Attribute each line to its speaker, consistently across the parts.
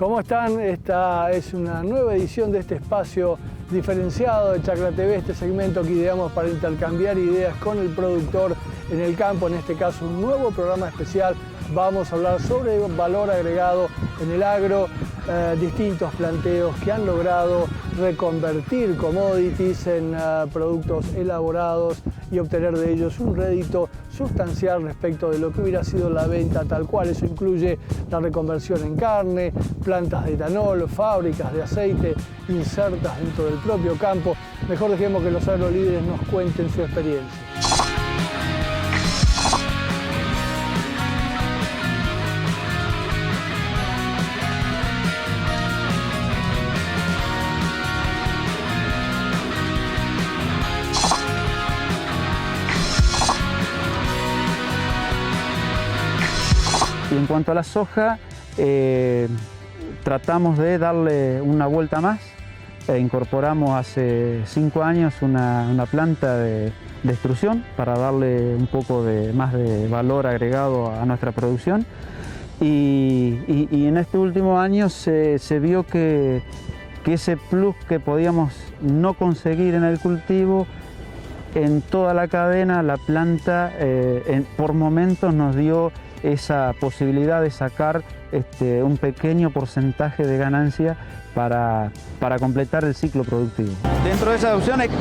Speaker 1: ¿Cómo están? Esta es una nueva edición de este espacio diferenciado de Chacra TV, este segmento que ideamos para intercambiar ideas con el productor en el campo, en este caso un nuevo programa especial. Vamos a hablar sobre valor agregado en el agro, distintos planteos que han logrado reconvertir commodities en productos elaborados y obtener de ellos un rédito sustancial respecto de lo que hubiera sido la venta tal cual. Eso incluye la reconversión en carne, plantas de etanol, fábricas de aceite insertas dentro del propio campo. Mejor dejemos que los agrolíderes nos cuenten su experiencia.
Speaker 2: Y en cuanto a la soja, tratamos de darle una vuelta más. Incorporamos hace 5 años una planta de extrusión para darle un poco más de valor agregado a nuestra producción. Y en este último año se vio que ese plus que podíamos no conseguir en el cultivo, en toda la cadena, la planta por momentos nos dio esa posibilidad de sacar un pequeño porcentaje de ganancia para completar el ciclo productivo. Dentro de esas opciones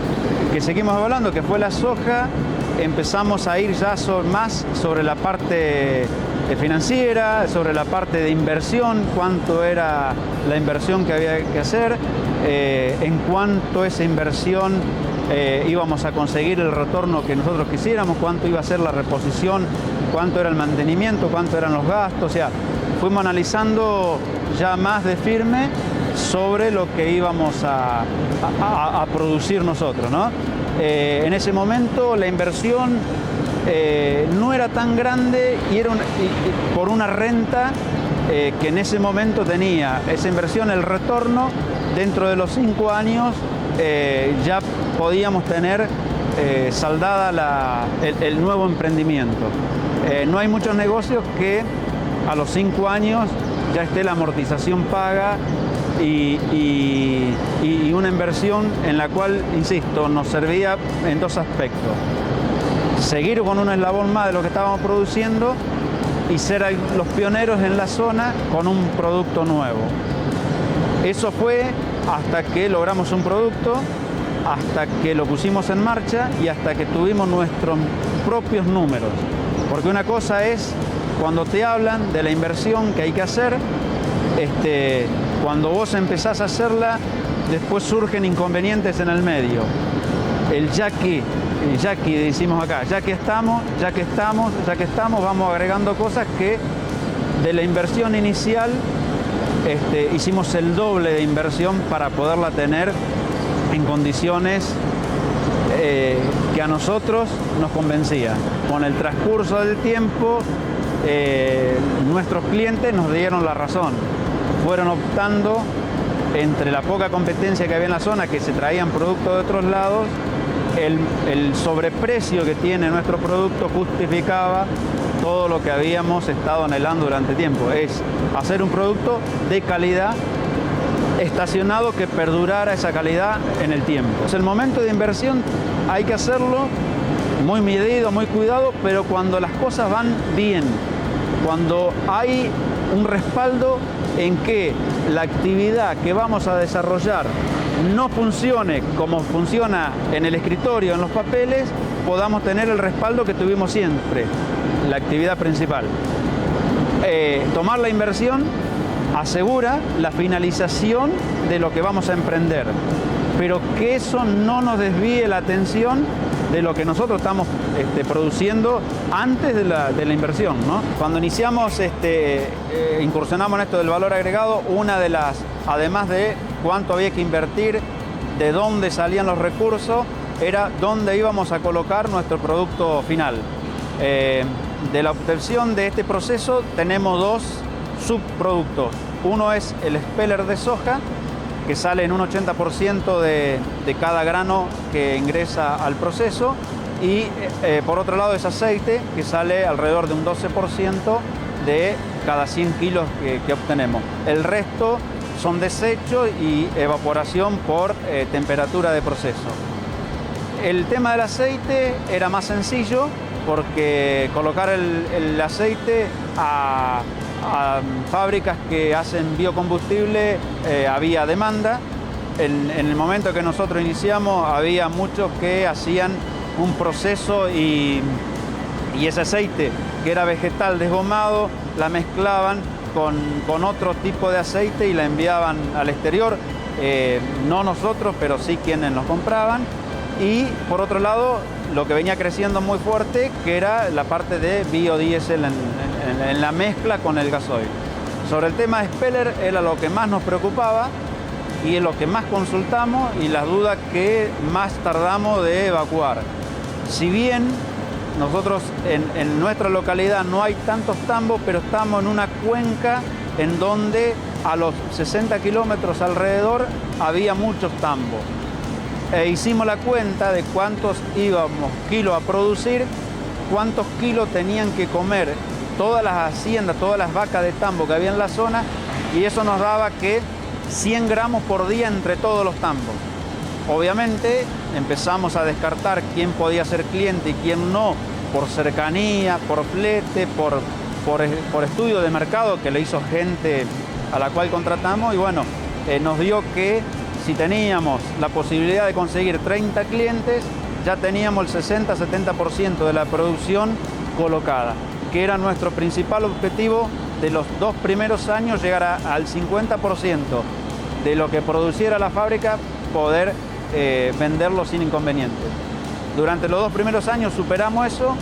Speaker 2: que seguimos evaluando, que fue la soja, empezamos a ir ya más sobre la parte financiera, sobre la parte de inversión, cuánto era la inversión que había que hacer, en cuánto esa inversión íbamos a conseguir el retorno que nosotros quisiéramos, cuánto iba a ser la reposición, cuánto era el mantenimiento, cuánto eran los gastos. O sea, fuimos analizando ya más de firme sobre lo que íbamos a producir nosotros, ¿no? En ese momento la inversión no era tan grande y era por una renta que en ese momento tenía esa inversión, el retorno dentro de los 5 años ya podíamos tener saldada el nuevo emprendimiento. No hay muchos negocios que a los 5 años ya esté la amortización paga y una inversión en la cual, insisto, nos servía en 2 aspectos. Seguir con un eslabón más de lo que estábamos produciendo y ser los pioneros en la zona con un producto nuevo. Eso fue hasta que logramos un producto, hasta que lo pusimos en marcha y hasta que tuvimos nuestros propios números. Porque una cosa es cuando te hablan de la inversión que hay que hacer, cuando vos empezás a hacerla, después surgen inconvenientes en el medio. El ya que decimos acá, ya que estamos, vamos agregando cosas que de la inversión inicial hicimos el doble de inversión para poderla tener en condiciones que a nosotros nos convencía. Con el transcurso del tiempo, nuestros clientes nos dieron la razón. Fueron optando entre la poca competencia que había en la zona, que se traían productos de otros lados, el sobreprecio que tiene nuestro producto justificaba todo lo que habíamos estado anhelando durante tiempo. Es hacer un producto de calidad, estacionado, que perdurara esa calidad en el tiempo. Es el momento de inversión, hay que hacerlo muy medido, muy cuidado, pero cuando las cosas van bien, cuando hay un respaldo en que la actividad que vamos a desarrollar no funcione como funciona en el escritorio, en los papeles, podamos tener el respaldo que tuvimos siempre, la actividad principal. Tomar la inversión asegura la finalización de lo que vamos a emprender, pero que eso no nos desvíe la atención de lo que nosotros estamos produciendo antes de la inversión, ¿no? Cuando iniciamos, incursionamos en esto del valor agregado, una de las, además de cuánto había que invertir, de dónde salían los recursos, era dónde íbamos a colocar nuestro producto final. De la obtención de este proceso tenemos 2 subproductos. Uno es el speller de soja, que sale en un 80% de cada grano que ingresa al proceso, y por otro lado es aceite, que sale alrededor de un 12% de cada 100 kilos que obtenemos. El resto son desechos y evaporación por temperatura de proceso. El tema del aceite era más sencillo porque colocar el aceite a fábricas que hacen biocombustible había demanda. En el momento que nosotros iniciamos había muchos que hacían un proceso y ese aceite que era vegetal desgomado la mezclaban con otro tipo de aceite y la enviaban al exterior, no nosotros, pero sí quienes nos compraban. Y por otro lado, lo que venía creciendo muy fuerte, que era la parte de biodiesel en la mezcla con el gasoil. Sobre el tema de Speller era lo que más nos preocupaba y es lo que más consultamos y las dudas que más tardamos de evacuar. Si bien nosotros en nuestra localidad no hay tantos tambos, pero estamos en una cuenca en donde a los 60 kilómetros alrededor había muchos tambos. Hicimos la cuenta de cuántos íbamos kilos a producir, cuántos kilos tenían que comer todas las haciendas, todas las vacas de tambo que había en la zona, y eso nos daba que 100 gramos por día entre todos los tambos. Obviamente empezamos a descartar quién podía ser cliente y quién no, por cercanía, por flete, por estudio de mercado que le hizo gente a la cual contratamos, y bueno, nos dio que si teníamos la posibilidad de conseguir 30 clientes, ya teníamos el 60-70% de la producción colocada, que era nuestro principal objetivo de los 2 primeros años, llegar al 50% de lo que produciera la fábrica, poder venderlo sin inconvenientes. Durante los 2 primeros años superamos eso.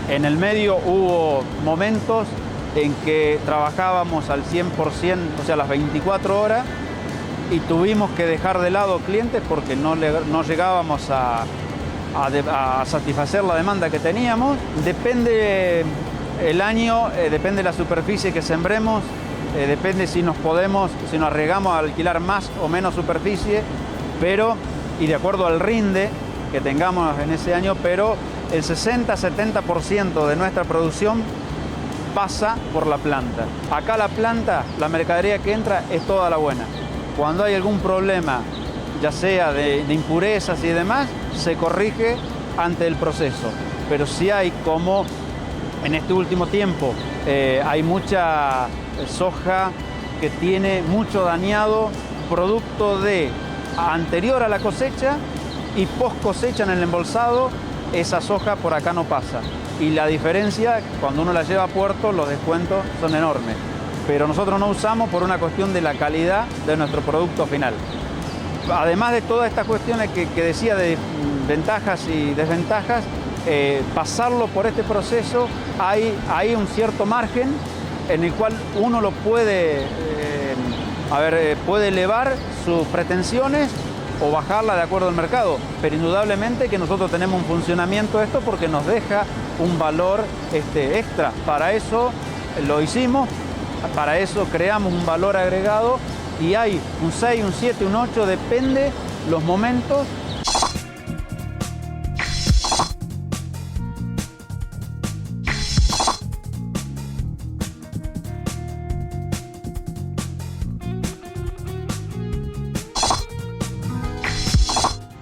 Speaker 2: En el medio hubo momentos en que trabajábamos al 100%, o sea, las 24 horas, y tuvimos que dejar de lado clientes porque no llegábamos a satisfacer la demanda que teníamos. Depende el año, depende la superficie que sembremos, depende si nos arriesgamos a alquilar más o menos superficie, y de acuerdo al rinde que tengamos en ese año, pero el 60-70% de nuestra producción pasa por la planta. Acá la planta, la mercadería que entra es toda la buena. Cuando hay algún problema, ya sea de impurezas y demás, se corrige ante el proceso. Pero si hay, como en este último tiempo, hay mucha soja que tiene mucho dañado, producto de anterior a la cosecha y post cosecha en el embolsado, esa soja por acá no pasa. Y la diferencia, cuando uno la lleva a puerto, los descuentos son enormes. Pero nosotros no usamos por una cuestión de la calidad de nuestro producto final. Además de todas estas cuestiones que decía de ventajas y desventajas, pasarlo por este proceso hay un cierto margen en el cual uno lo puede elevar sus pretensiones o bajarla de acuerdo al mercado, pero indudablemente que nosotros tenemos un funcionamiento de esto porque nos deja un valor extra. Para eso lo hicimos, para eso creamos un valor agregado y hay un 6, un 7, un 8, depende los momentos.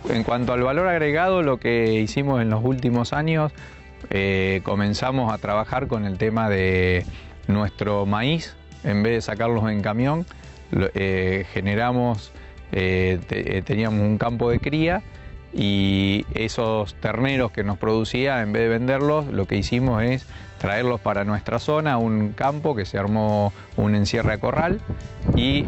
Speaker 3: En cuanto al valor agregado, lo que hicimos en los últimos años, comenzamos a trabajar con el tema de nuestro maíz. En vez de sacarlos en camión, teníamos un campo de cría y esos terneros que nos producía, en vez de venderlos, lo que hicimos es traerlos para nuestra zona, un campo que se armó un encierre a corral y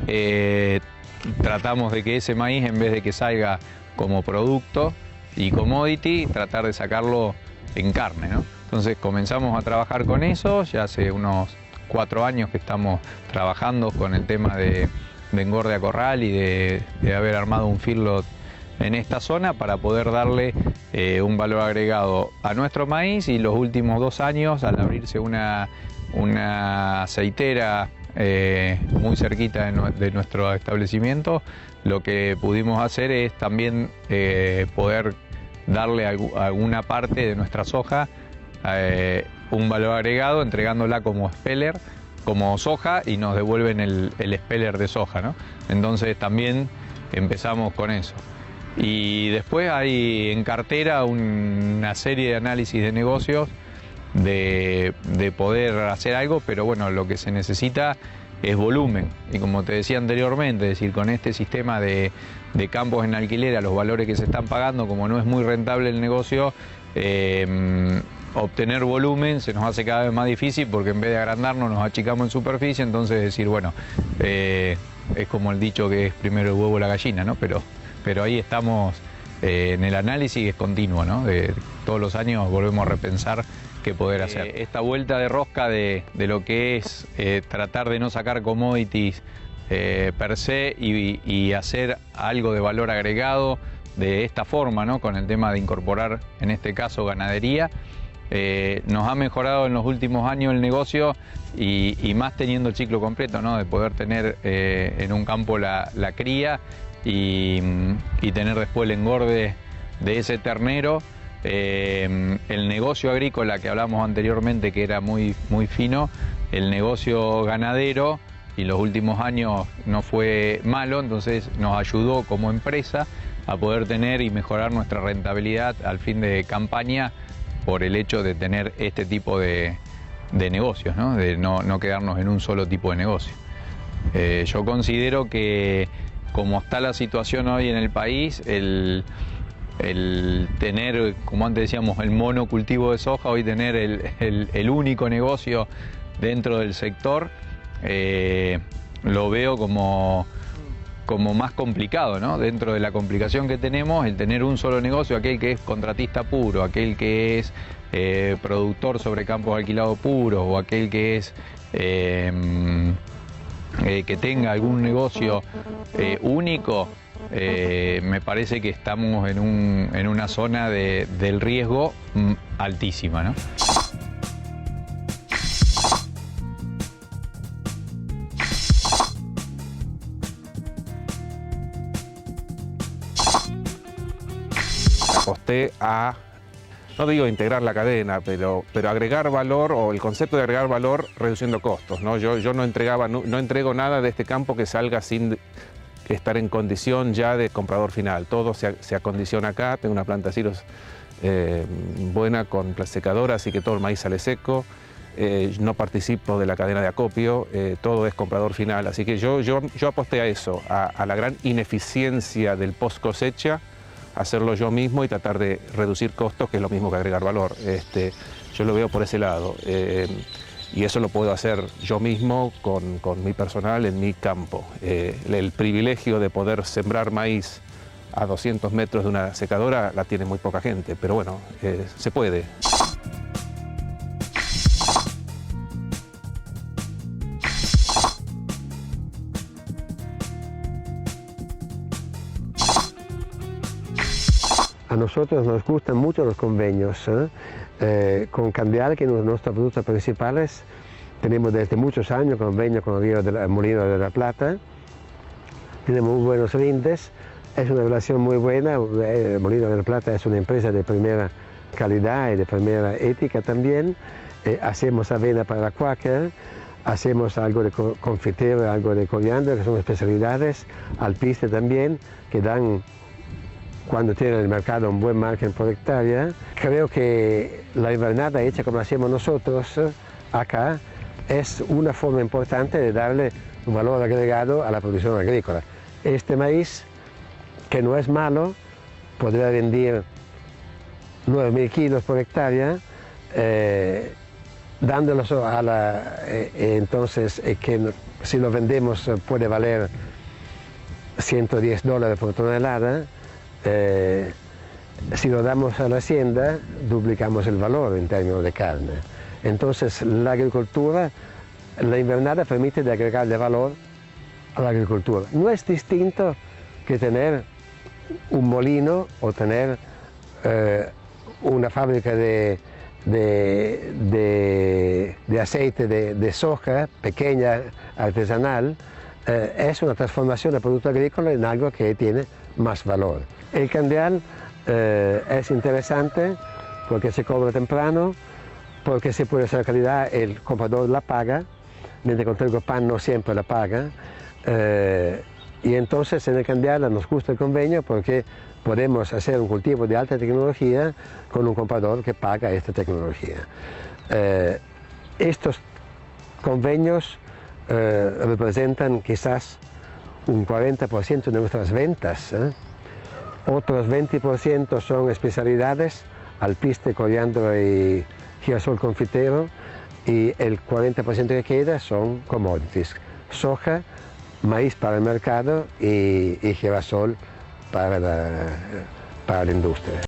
Speaker 3: tratamos de que ese maíz, en vez de que salga como producto y commodity, tratar de sacarlo en carne, ¿no? Entonces comenzamos a trabajar con eso, ya hace unos 4 años que estamos trabajando con el tema de engorde a corral y de haber armado un feedlot en esta zona para poder darle un valor agregado a nuestro maíz, y los últimos 2 años, al abrirse una aceitera muy cerquita de nuestro establecimiento, lo que pudimos hacer es también poder darle alguna parte de nuestra soja un valor agregado, entregándola como Speller como soja y nos devuelven el speller de soja, ¿no? Entonces también empezamos con eso. Y después hay en cartera una serie de análisis de negocios de poder hacer algo, pero bueno, lo que se necesita es volumen. Y como te decía anteriormente, es decir, con este sistema de campos en alquiler a los valores que se están pagando, como no es muy rentable el negocio, obtener volumen se nos hace cada vez más difícil porque en vez de agrandarnos nos achicamos en superficie, entonces decir, bueno, es como el dicho que es primero el huevo o la gallina, ¿no? Pero ahí estamos en el análisis, es continuo, ¿no? Todos los años volvemos a repensar qué poder hacer. Esta vuelta de rosca de lo que es tratar de no sacar commodities per se y hacer algo de valor agregado de esta forma, ¿no? Con el tema de incorporar, en este caso, ganadería. Nos ha mejorado en los últimos años el negocio y más teniendo el ciclo completo, ¿no? De poder tener en un campo la cría y tener después el engorde de ese ternero. El negocio agrícola que hablamos anteriormente, que era muy fino, el negocio ganadero, y los últimos años no fue malo, entonces nos ayudó como empresa a poder tener y mejorar nuestra rentabilidad al fin de campaña por el hecho de tener este tipo de negocios, ¿no? De no quedarnos en un solo tipo de negocio. Yo considero que como está la situación hoy en el país, el tener, como antes decíamos, el monocultivo de soja, hoy tener el único negocio dentro del sector, lo veo como más complicado, ¿no? Dentro de la complicación que tenemos, el tener un solo negocio, aquel que es contratista puro, aquel que es productor sobre campos alquilados puros, o aquel que es que tenga algún negocio único, me parece que estamos en una zona del riesgo altísima, ¿no?
Speaker 4: Aposté a, no digo integrar la cadena, pero agregar valor, o el concepto de agregar valor reduciendo costos, ¿no? Yo no entrego nada de este campo que salga sin estar en condición ya de comprador final. Todo se acondiciona acá. Tengo una planta de silos buena con secadora, así que todo el maíz sale seco. No participo de la cadena de acopio, todo es comprador final. Así que yo aposté a eso, a la gran ineficiencia del post cosecha, hacerlo yo mismo y tratar de reducir costos, que es lo mismo que agregar valor. Yo lo veo por ese lado. Y eso lo puedo hacer yo mismo con mi personal en mi campo. El privilegio de poder sembrar maíz a 200 metros de una secadora la tiene muy poca gente, pero bueno, se puede.
Speaker 5: A nosotros nos gustan mucho los convenios. Con Candial, que es nuestro producto principal, tenemos desde muchos años convenio con el Molino de la Plata. Tenemos muy buenos rindes, es una relación muy buena. El Molino de la Plata es una empresa de primera calidad y de primera ética también. Hacemos avena para Quaker, hacemos algo de confitero, algo de coriandro, que son especialidades, alpiste también, que dan, cuando tiene el mercado un buen margen por hectárea. Creo que la invernada hecha como hacemos nosotros acá es una forma importante de darle un valor agregado a la producción agrícola. Este maíz, que no es malo, podría rendir 9.000 kilos por hectárea, dándolos a entonces que si lo vendemos puede valer $110 por tonelada. Si lo damos a la hacienda, duplicamos el valor en términos de carne. Entonces, la agricultura, la invernada permite de agregarle valor a la agricultura. No es distinto que tener un molino o tener una fábrica de aceite de soja pequeña, artesanal. Es una transformación del producto agrícola en algo que tiene más valor. El Candial es interesante porque se cobra temprano, porque se puede hacer calidad, el comprador la paga, mientras con trigo pan no siempre la paga. Y entonces en el Candiala nos gusta el convenio porque podemos hacer un cultivo de alta tecnología con un comprador que paga esta tecnología. Estos convenios representan quizás un 40% de nuestras ventas. Otros 20% son especialidades, alpiste, coriandro y girasol confitero, y el 40% que queda son commodities, soja, maíz para el mercado y girasol para la industria.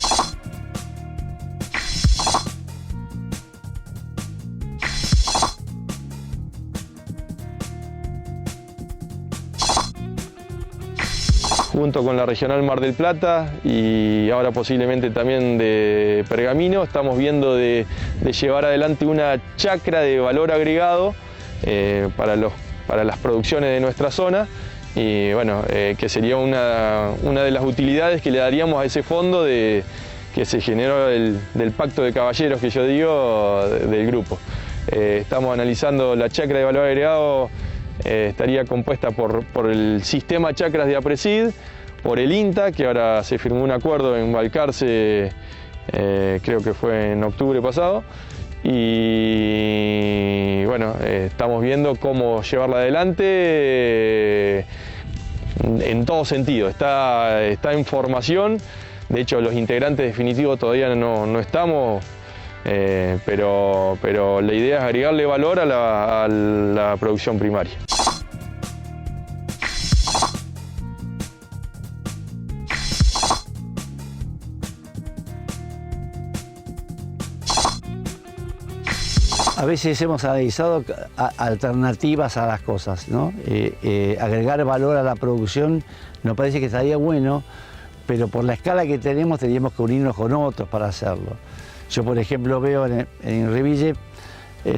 Speaker 6: Junto con la Regional Mar del Plata y ahora posiblemente también de Pergamino, estamos viendo de llevar adelante una chacra de valor agregado para las producciones de nuestra zona, y bueno, que sería una de las utilidades que le daríamos a ese fondo que se generó del pacto de caballeros que yo digo del grupo. Estamos analizando la chacra de valor agregado. Estaría compuesta por el sistema chacras de APRESID, por el INTA, que ahora se firmó un acuerdo en Balcarce, creo que fue en octubre pasado, y bueno, estamos viendo cómo llevarla adelante en todo sentido. Está en formación, de hecho los integrantes definitivos todavía no estamos. Pero la idea es agregarle valor a la producción primaria.
Speaker 7: A veces hemos analizado alternativas a las cosas, ¿no? Agregar valor a la producción nos parece que estaría bueno, pero por la escala que tenemos teníamos que unirnos con otros para hacerlo. Yo, por ejemplo, veo en Reville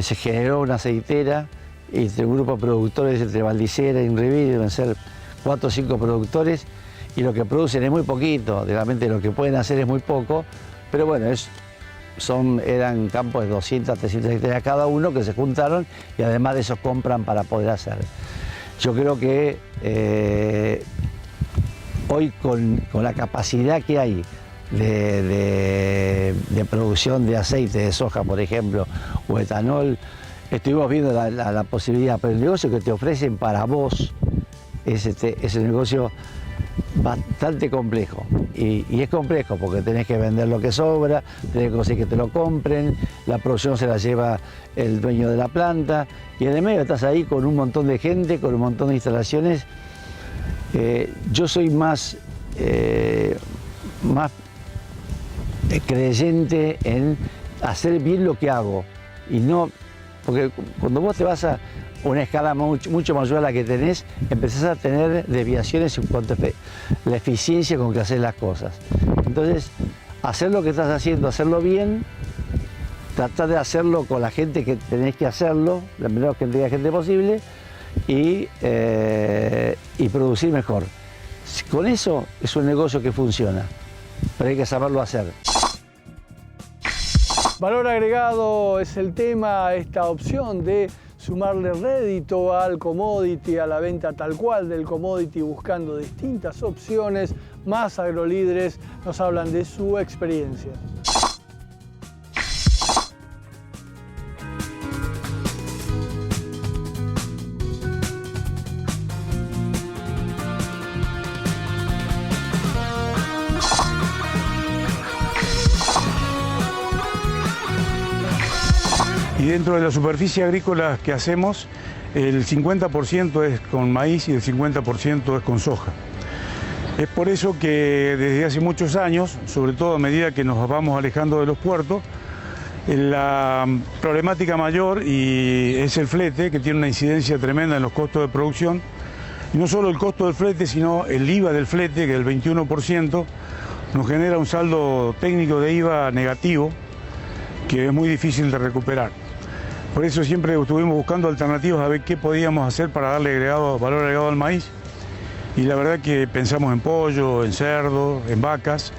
Speaker 7: se generó una aceitera entre un grupo de productores entre Valdicera y Reville, deben ser 4 o 5 productores, y lo que producen es muy poquito, realmente lo que pueden hacer es muy poco, pero bueno, eran campos de 200, 300 hectáreas cada uno que se juntaron y además de eso compran para poder hacer. Yo creo que hoy con la capacidad que hay de producción de aceite de soja, por ejemplo, o etanol, estuvimos viendo la posibilidad, pero el negocio que te ofrecen para vos es un negocio bastante complejo. Y es complejo porque tenés que vender lo que sobra, tenés que conseguir que te lo compren, la producción se la lleva el dueño de la planta, y en el medio estás ahí con un montón de gente, con un montón de instalaciones. Yo soy más creyente en hacer bien lo que hago, y no, porque cuando vos te vas a una escala mucho mayor a la que tenés, empezás a tener desviaciones en cuanto a la eficiencia con que haces las cosas. Entonces, hacer lo que estás haciendo, hacerlo bien, tratar de hacerlo con la gente que tenés que hacerlo, la menor cantidad de gente posible, y producir mejor. Con eso es un negocio que funciona, pero hay que saberlo hacer.
Speaker 1: Valor agregado es el tema, esta opción de sumarle rédito al commodity, a la venta tal cual del commodity, buscando distintas opciones. Más agrolíderes nos hablan de su experiencia.
Speaker 8: Y dentro de la superficie agrícola que hacemos, el 50% es con maíz y el 50% es con soja. Es por eso que desde hace muchos años, sobre todo a medida que nos vamos alejando de los puertos, la problemática mayor es el flete, que tiene una incidencia tremenda en los costos de producción. Y no solo el costo del flete, sino el IVA del flete, que el 21% nos genera un saldo técnico de IVA negativo, que es muy difícil de recuperar. Por eso siempre estuvimos buscando alternativas a ver qué podíamos hacer para darle valor agregado al maíz. Y la verdad que pensamos en pollo, en cerdo, en vacas.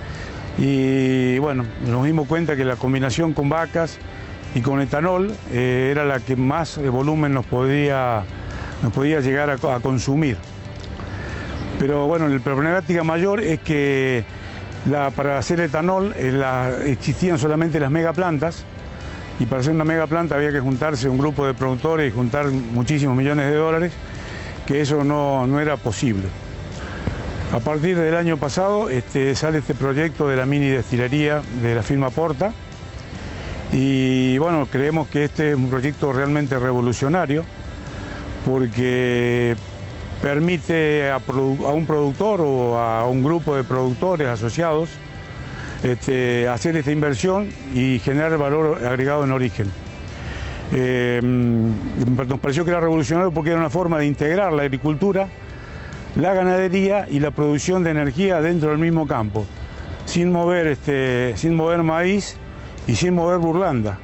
Speaker 8: Y bueno, nos dimos cuenta que la combinación con vacas y con etanol era la que más volumen nos podía llegar a consumir. Pero bueno, la problemática mayor es que para hacer etanol existían solamente las megaplantas, y para hacer una megaplanta había que juntarse un grupo de productores y juntar muchísimos millones de dólares, que eso no era posible. A partir del año pasado sale este proyecto de la mini destilería de la firma Porta, y bueno, creemos que este es un proyecto realmente revolucionario, porque permite a un productor o a un grupo de productores asociados hacer esta inversión y generar valor agregado en origen. Nos pareció que era revolucionario porque era una forma de integrar la agricultura, la ganadería y la producción de energía dentro del mismo campo, sin mover maíz y sin mover burlanda,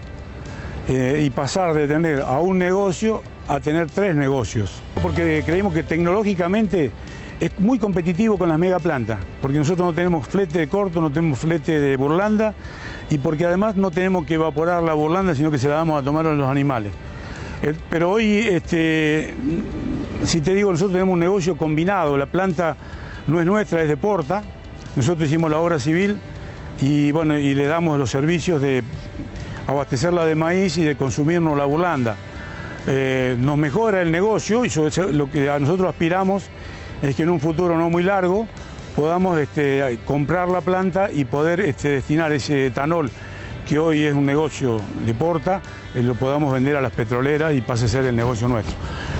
Speaker 8: y pasar de tener a un negocio a tener 3 negocios, porque creemos que tecnológicamente es muy competitivo con las megaplantas, porque nosotros no tenemos flete de corto, no tenemos flete de burlanda, y porque además no tenemos que evaporar la burlanda, sino que se la damos a tomar a los animales. Pero hoy, si te digo, nosotros tenemos un negocio combinado, la planta no es nuestra, es de Porta, nosotros hicimos la obra civil y bueno, y le damos los servicios de abastecerla de maíz y de consumirnos la burlanda. Nos mejora el negocio, y lo que a nosotros aspiramos es que en un futuro no muy largo podamos comprar la planta y poder destinar ese etanol, que hoy es un negocio de Porta, lo podamos vender a las petroleras y pase a ser el negocio nuestro.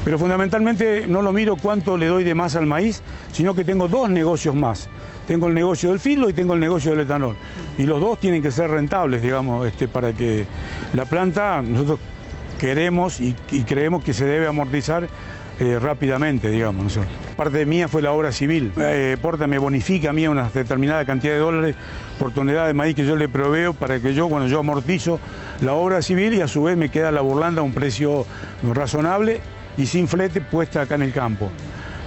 Speaker 8: Pero fundamentalmente no lo miro cuánto le doy de más al maíz, sino que tengo 2 negocios más. Tengo el negocio del filo y tengo el negocio del etanol. Y los 2 tienen que ser rentables, digamos, para que la planta, nosotros queremos y creemos que se debe amortizar rápidamente, digamos. Nosotros. Parte mía fue la obra civil. Porta me bonifica a mí una determinada cantidad de dólares por tonelada de maíz que yo le proveo para que yo amortizo la obra civil, y a su vez me queda la burlanda a un precio razonable y sin flete puesta acá en el campo.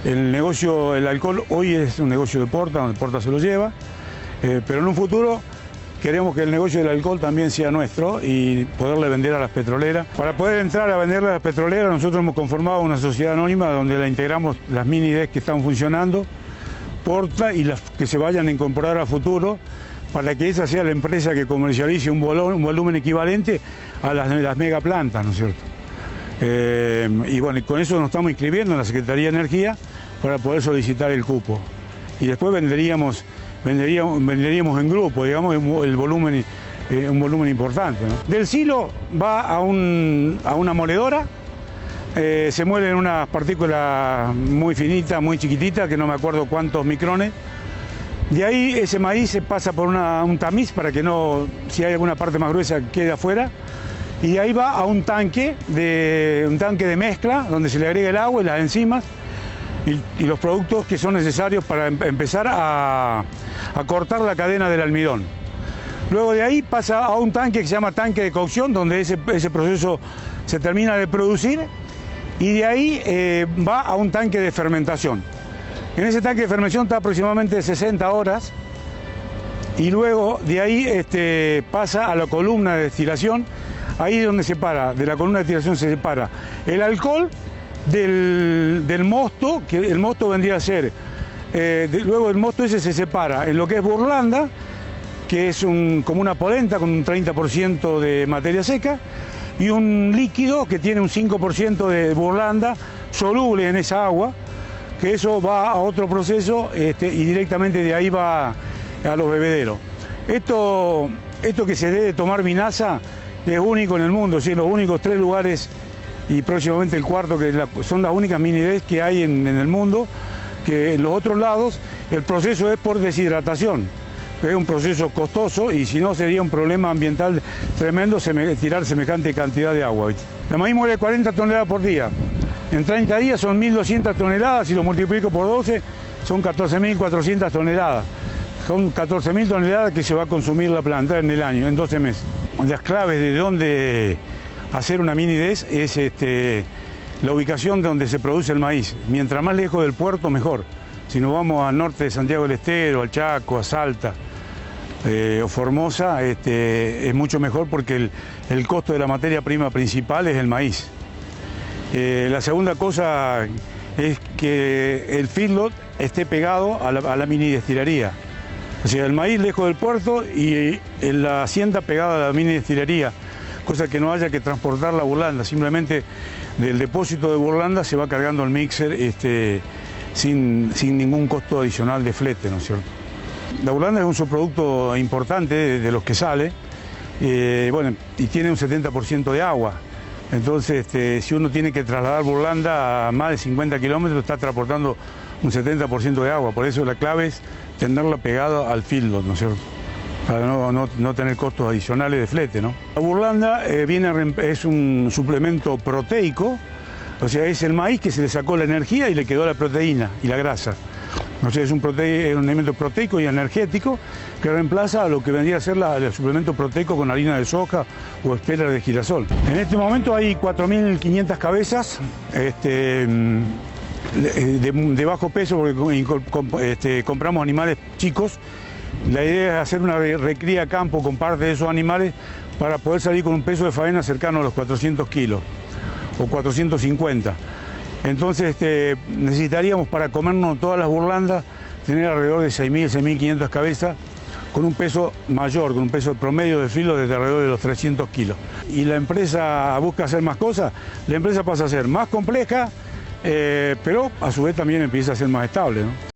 Speaker 8: El negocio, el alcohol, hoy es un negocio de Porta, donde Porta se lo lleva, pero en un futuro queremos que el negocio del alcohol también sea nuestro y poderle vender a las petroleras. Para poder entrar a venderle a las petroleras, nosotros hemos conformado una sociedad anónima donde la integramos las mini DES que están funcionando, Porta y las que se vayan a incorporar a futuro, para que esa sea la empresa que comercialice un volumen equivalente a las megaplantas, ¿no es cierto? Y bueno, y con eso nos estamos inscribiendo en la Secretaría de Energía para poder solicitar el cupo. Y después venderíamos en grupo, digamos, un volumen importante, ¿no? Del silo va a una moledora, se muele en unas partículas muy finitas, muy chiquititas, que no me acuerdo cuántos micrones. De ahí ese maíz se pasa por un tamiz para que no, si hay alguna parte más gruesa, quede afuera. Y de ahí va a un tanque de mezcla, donde se le agrega el agua y las enzimas y los productos que son necesarios para empezar a cortar la cadena del almidón. Luego de ahí pasa a un tanque que se llama tanque de cocción, donde ese proceso se termina de producir, y de ahí va a un tanque de fermentación. En ese tanque de fermentación está aproximadamente 60 horas, y luego de ahí pasa a la columna de destilación. Ahí es donde de la columna de destilación se separa el alcohol del mosto, que el mosto vendría a ser, luego el mosto ese se separa en lo que es burlanda, que es como una polenta con un 30% de materia seca, y un líquido que tiene un 5% de burlanda soluble en esa agua, que eso va a otro proceso y directamente de ahí va a los bebederos. Esto que se debe tomar vinaza es único en el mundo, ¿sí? Los únicos 3 lugares y próximamente el 4, que son las únicas mini DES que hay en el mundo, que en los otros lados el proceso es por deshidratación. Es un proceso costoso y si no sería un problema ambiental tremendo tirar semejante cantidad de agua, ¿viste? La maíz muere 40 toneladas por día. En 30 días son 1.200 toneladas, si lo multiplico por 12 son 14.400 toneladas. Son 14.000 toneladas que se va a consumir la planta en el año, en 12 meses. Las claves de dónde hacer una mini DES es la ubicación de donde se produce el maíz. Mientras más lejos del puerto, mejor. Si nos vamos al norte de Santiago del Estero, al Chaco, a Salta, o Formosa, es mucho mejor porque el costo de la materia prima principal es el maíz. La segunda cosa es que el feedlot esté pegado a la mini destilería. O sea, el maíz lejos del puerto y la hacienda pegada a la mini destilería, cosa que no haya que transportar la burlanda, simplemente del depósito de burlanda se va cargando el mixer sin ningún costo adicional de flete, ¿no es cierto? La burlanda es un subproducto importante de los que sale, bueno, y tiene un 70% de agua. Entonces, si uno tiene que trasladar burlanda a más de 50 kilómetros, está transportando un 70% de agua. Por eso la clave es tenerla pegada al feedlot, ¿no es cierto? Para no tener costos adicionales de flete, ¿no? La burlanda es un suplemento proteico, o sea, es el maíz que se le sacó la energía y le quedó la proteína y la grasa. O sea, es un elemento proteico y energético que reemplaza a lo que vendría a ser el suplemento proteico con harina de soja o espera de girasol. En este momento hay 4.500 cabezas de bajo peso porque compramos animales chicos. La idea es hacer una recría a campo con parte de esos animales para poder salir con un peso de faena cercano a los 400 kilos o 450. Entonces necesitaríamos para comernos todas las burlandas tener alrededor de 6.000, 6.500 cabezas con un peso mayor, con un peso promedio de filo desde alrededor de los 300 kilos. Y la empresa busca hacer más cosas, la empresa pasa a ser más compleja, pero a su vez también empieza a ser más estable, ¿no?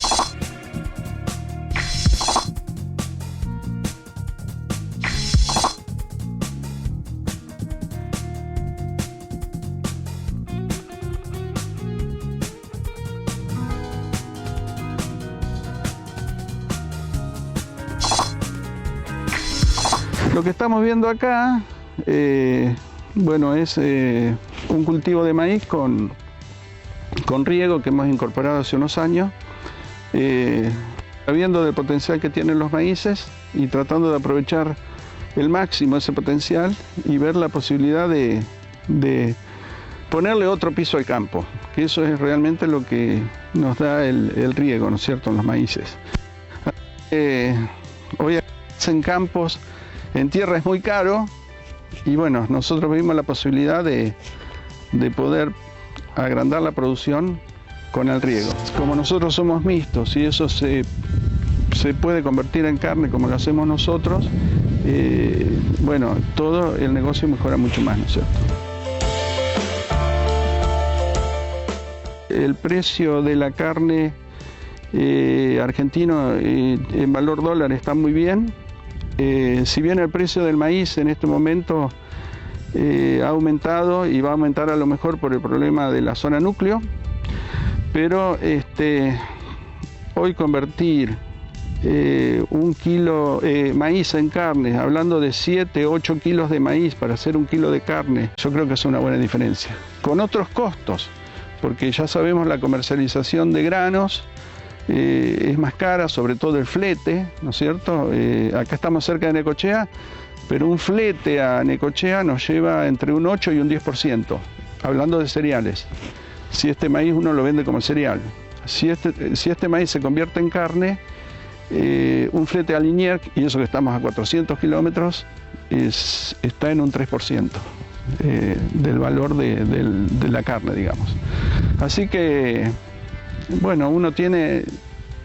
Speaker 1: Lo que estamos viendo acá, bueno, es un cultivo de maíz con riego que hemos incorporado hace unos años, sabiendo del potencial que tienen los maíces y tratando de aprovechar el máximo ese potencial y ver la posibilidad de ponerle otro piso al campo, que eso es realmente lo que nos da el riego, ¿no es cierto?, en los maíces. Hoy en campos, en tierra es muy caro y bueno, nosotros vimos la posibilidad de poder agrandar la producción con el riego. Como nosotros somos mixtos y eso se puede convertir en carne como lo hacemos nosotros, bueno, todo el negocio mejora mucho más, ¿no es cierto? El precio de la carne argentino en valor dólar está muy bien. Si bien el precio del maíz en este momento ha aumentado y va a aumentar a lo mejor por el problema de la zona núcleo, pero hoy convertir un kilo maíz en carne, hablando de 7, 8 kilos de maíz para hacer un kilo de carne, yo creo que es una buena diferencia. Con otros costos, porque ya sabemos la comercialización de granos, es más cara, sobre todo el flete, ¿no es cierto? Acá estamos cerca de Necochea, pero un flete a Necochea nos lleva entre un 8 y un 10%, hablando de cereales. Si este maíz uno lo vende como cereal. Si este maíz se convierte en carne, un flete a Liniers, y eso que estamos a 400 kilómetros, está en un 3% del valor de la carne, digamos. Así que, bueno, uno tiene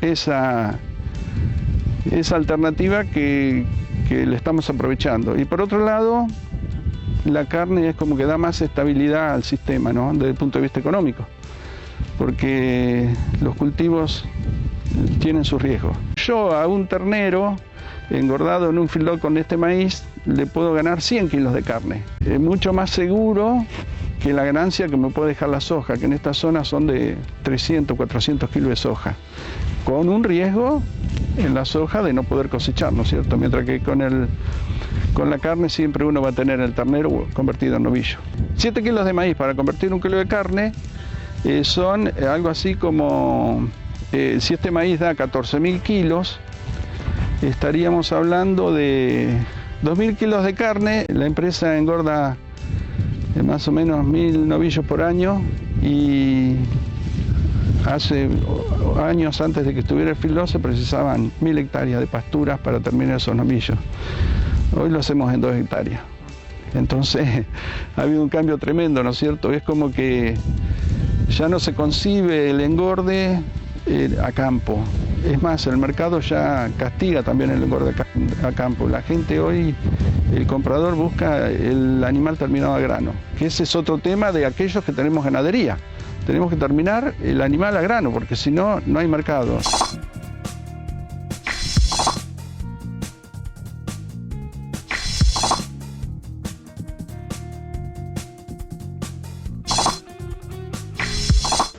Speaker 1: esa alternativa que le estamos aprovechando. Y por otro lado, la carne es como que da más estabilidad al sistema, ¿no?, desde el punto de vista económico, porque los cultivos tienen sus riesgos. Yo a un ternero engordado en un feedlot con este maíz le puedo ganar 100 kilos de carne. Es mucho más seguro que la ganancia que me puede dejar la soja, que en esta zona son de 300, 400 kilos de soja, con un riesgo en la soja de no poder cosechar, ¿no es cierto? Mientras que con la carne siempre uno va a tener el ternero convertido en novillo. 7 kilos de maíz para convertir un kilo de carne son algo así como, si este maíz da 14.000 kilos, estaríamos hablando de 2.000 kilos de carne. La empresa engorda más o menos 1.000 novillos por año y
Speaker 9: Hace años antes de que estuviera el feedlot se precisaban 1000 hectáreas de pasturas para terminar esos nomillos. Hoy lo hacemos en 2 hectáreas. Entonces ha habido un cambio tremendo, ¿no es cierto? Es como que ya no se concibe el engorde a campo. Es más, el mercado ya castiga también el engorde a campo. La gente hoy, el comprador busca el animal terminado a grano, que ese es otro tema de aquellos que tenemos ganadería. Tenemos que terminar el animal a grano, porque si no, no hay mercado.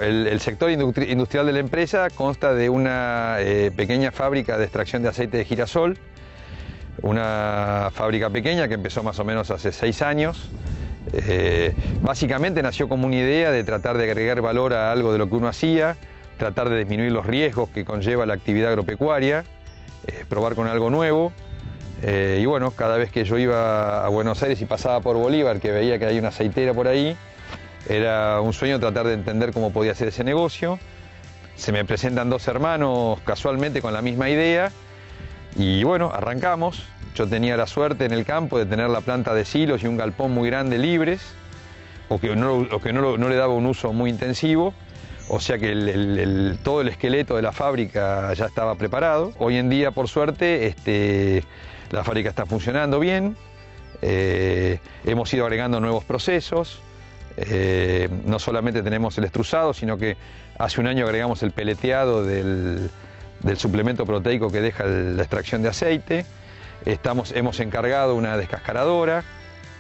Speaker 3: El sector industrial de la empresa consta de una pequeña fábrica de extracción de aceite de girasol, una fábrica pequeña que empezó más o menos hace 6 años. Básicamente nació como una idea de tratar de agregar valor a algo de lo que uno hacía, tratar de disminuir los riesgos que conlleva la actividad agropecuaria, probar con algo nuevo. Y bueno, cada vez que yo iba a Buenos Aires y pasaba por Bolívar, que veía que hay una aceitera por ahí, era un sueño tratar de entender cómo podía ser ese negocio. Se me presentan 2 hermanos casualmente con la misma idea y bueno, arrancamos. Yo tenía la suerte en el campo de tener la planta de silos y un galpón muy grande libres, o que no le daba un uso muy intensivo, o sea que todo el esqueleto de la fábrica ya estaba preparado. Hoy en día, por suerte, la fábrica está funcionando bien, hemos ido agregando nuevos procesos. No solamente tenemos el extrusado, sino que hace un año agregamos el peleteado del suplemento proteico que deja la extracción de aceite. Hemos encargado una descascaradora,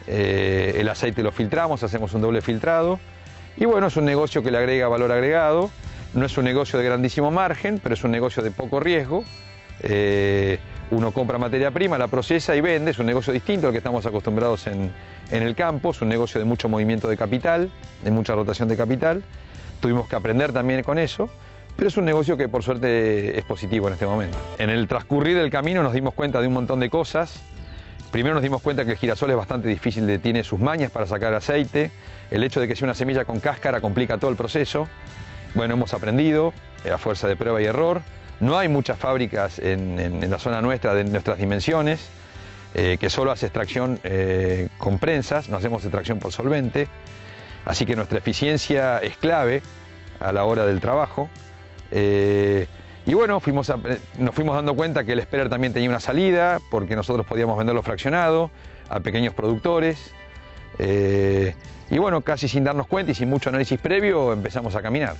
Speaker 3: el aceite lo filtramos, hacemos un doble filtrado y bueno, es un negocio que le agrega valor agregado. No es un negocio de grandísimo margen, pero es un negocio de poco riesgo. Uno compra materia prima, la procesa y vende, es un negocio distinto al que estamos acostumbrados en el campo, es un negocio de mucho movimiento de capital, de mucha rotación de capital. Tuvimos que aprender también con eso, pero es un negocio que por suerte es positivo en este momento. En el transcurrir del camino nos dimos cuenta de un montón de cosas. Primero nos dimos cuenta que el girasol es bastante difícil, tiene sus mañas para sacar aceite. El hecho de que sea una semilla con cáscara complica todo el proceso. Bueno, hemos aprendido a fuerza de prueba y error. No hay muchas fábricas en la zona nuestra, de nuestras dimensiones, que solo hace extracción con prensas, no hacemos extracción por solvente. Así que nuestra eficiencia es clave a la hora del trabajo. Y bueno, nos fuimos dando cuenta que el Speller también tenía una salida, porque nosotros podíamos venderlo fraccionado a pequeños productores. Y bueno, casi sin darnos cuenta y sin mucho análisis previo, empezamos a caminar.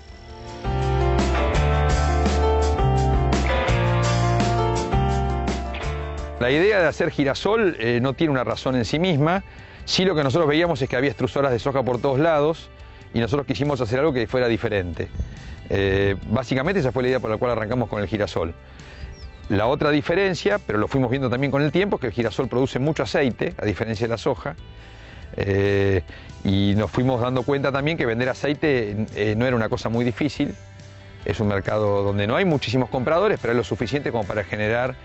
Speaker 3: La idea de hacer girasol no tiene una razón en sí misma. Sí, lo que nosotros veíamos es que había extrusoras de soja por todos lados y nosotros quisimos hacer algo que fuera diferente. Básicamente esa fue la idea por la cual arrancamos con el girasol. La otra diferencia, pero lo fuimos viendo también con el tiempo, es que el girasol produce mucho aceite, a diferencia de la soja. Y nos fuimos dando cuenta también que vender aceite no era una cosa muy difícil. Es un mercado donde no hay muchísimos compradores, pero es lo suficiente como para generar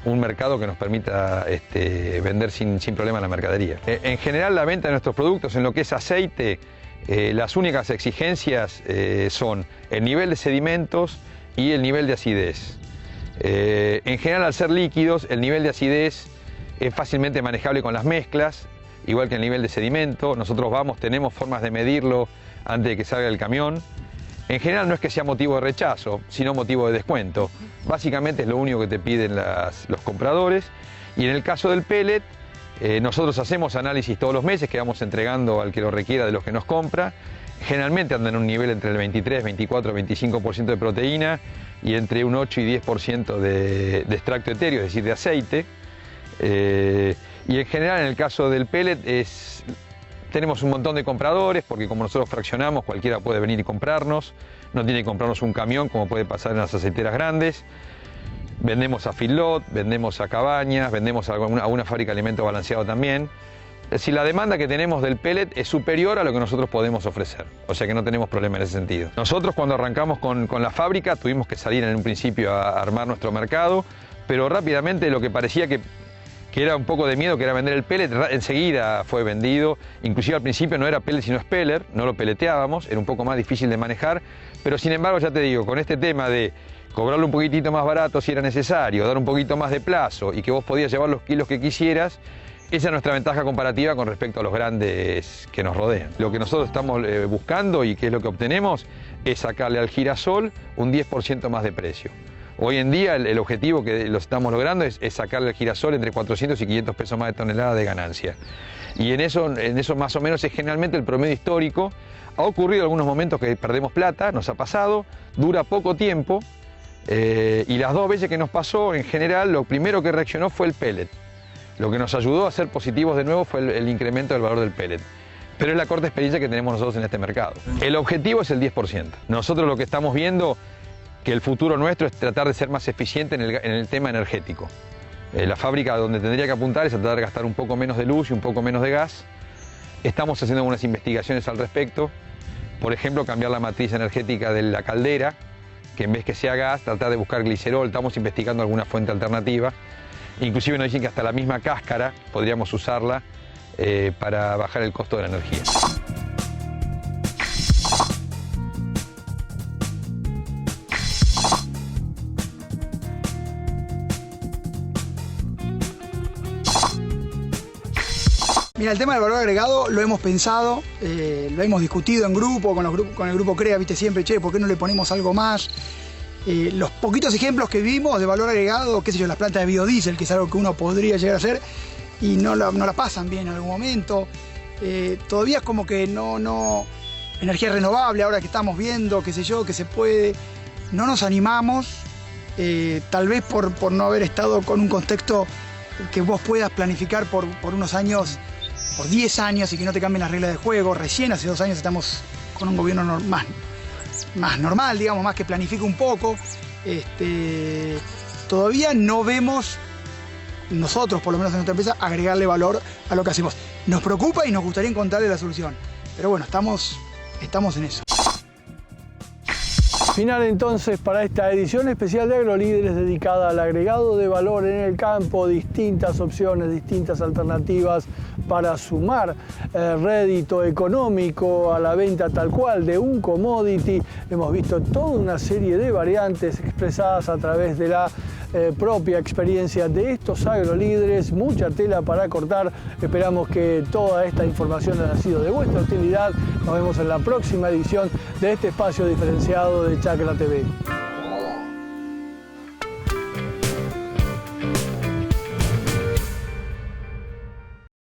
Speaker 3: un mercado que nos permita vender sin problema la mercadería. En general, la venta de nuestros productos en lo que es aceite, las únicas exigencias son el nivel de sedimentos y el nivel de acidez. En general, al ser líquidos, el nivel de acidez es fácilmente manejable con las mezclas, igual que el nivel de sedimento. Nosotros tenemos formas de medirlo antes de que salga el camión. En general no es que sea motivo de rechazo, sino motivo de descuento. Básicamente es lo único que te piden los compradores. Y en el caso del pellet, nosotros hacemos análisis todos los meses que vamos entregando al que lo requiera de los que nos compra. Generalmente andan en un nivel entre el 23, 24, 25% de proteína y entre un 8 y 10% de extracto etéreo, es decir, de aceite. Y en general en el caso del pellet tenemos un montón de compradores, porque como nosotros fraccionamos, cualquiera puede venir y comprarnos. No tiene que comprarnos un camión, como puede pasar en las aceiteras grandes. Vendemos a feedlot, vendemos a cabañas, vendemos a una fábrica de alimento balanceado también. Es decir, la demanda que tenemos del pellet es superior a lo que nosotros podemos ofrecer. O sea que no tenemos problema en ese sentido. Nosotros cuando arrancamos con la fábrica tuvimos que salir en un principio a armar nuestro mercado, pero rápidamente lo que parecía que que era un poco de miedo, que era vender el pellet, enseguida fue vendido. Inclusive al principio no era pellet sino speller, no lo peleteábamos, era un poco más difícil de manejar, pero sin embargo ya te digo, con este tema de cobrarlo un poquitito más barato si era necesario, dar un poquito más de plazo y que vos podías llevar los kilos que quisieras, esa es nuestra ventaja comparativa con respecto a los grandes que nos rodean. Lo que nosotros estamos buscando y que es lo que obtenemos es sacarle al girasol un 10% más de precio. Hoy en día el objetivo que lo estamos logrando es sacarle al girasol entre 400 y 500 pesos más de tonelada de ganancia. Y en eso más o menos es generalmente el promedio histórico. Ha ocurrido algunos momentos que perdemos plata, nos ha pasado, dura poco tiempo y las 2 veces que nos pasó, en general, lo primero que reaccionó fue el pellet. Lo que nos ayudó a ser positivos de nuevo fue el incremento del valor del pellet. Pero es la corta experiencia que tenemos nosotros en este mercado. El objetivo es el 10%. Nosotros lo que estamos viendo que el futuro nuestro es tratar de ser más eficiente en el tema energético. La fábrica donde tendría que apuntar es a tratar de gastar un poco menos de luz y un poco menos de gas. Estamos haciendo algunas investigaciones al respecto. Por ejemplo, cambiar la matriz energética de la caldera, que en vez que sea gas, tratar de buscar glicerol. Estamos investigando alguna fuente alternativa. Inclusive nos dicen que hasta la misma cáscara podríamos usarla para bajar el costo de la energía.
Speaker 10: Mira, el tema del valor agregado lo hemos pensado, lo hemos discutido en grupo, con el grupo CREA, viste siempre, che, ¿por qué no le ponemos algo más? Los poquitos ejemplos que vimos de valor agregado, qué sé yo, las plantas de biodiesel, que es algo que uno podría llegar a hacer, y no la pasan bien en algún momento. Todavía es como que no energía renovable, ahora que estamos viendo, qué sé yo, que se puede, no nos animamos, tal vez por no haber estado con un contexto que vos puedas planificar por unos años, por 10 años y que no te cambien las reglas de juego. Recién hace 2 años estamos con un gobierno más normal, digamos, más que planifica un poco. Todavía no vemos, nosotros por lo menos en nuestra empresa, agregarle valor a lo que hacemos. Nos preocupa y nos gustaría encontrarle la solución, pero bueno, estamos en eso.
Speaker 1: Final entonces para esta edición especial de AgroLíderes dedicada al agregado de valor en el campo, distintas opciones, distintas alternativas para sumar rédito económico a la venta tal cual de un commodity. Hemos visto toda una serie de variantes expresadas a través de la propia experiencia de estos agrolíderes, mucha tela para cortar. Esperamos que toda esta información haya sido de vuestra utilidad. Nos vemos en la próxima edición de este espacio diferenciado de Chacra TV.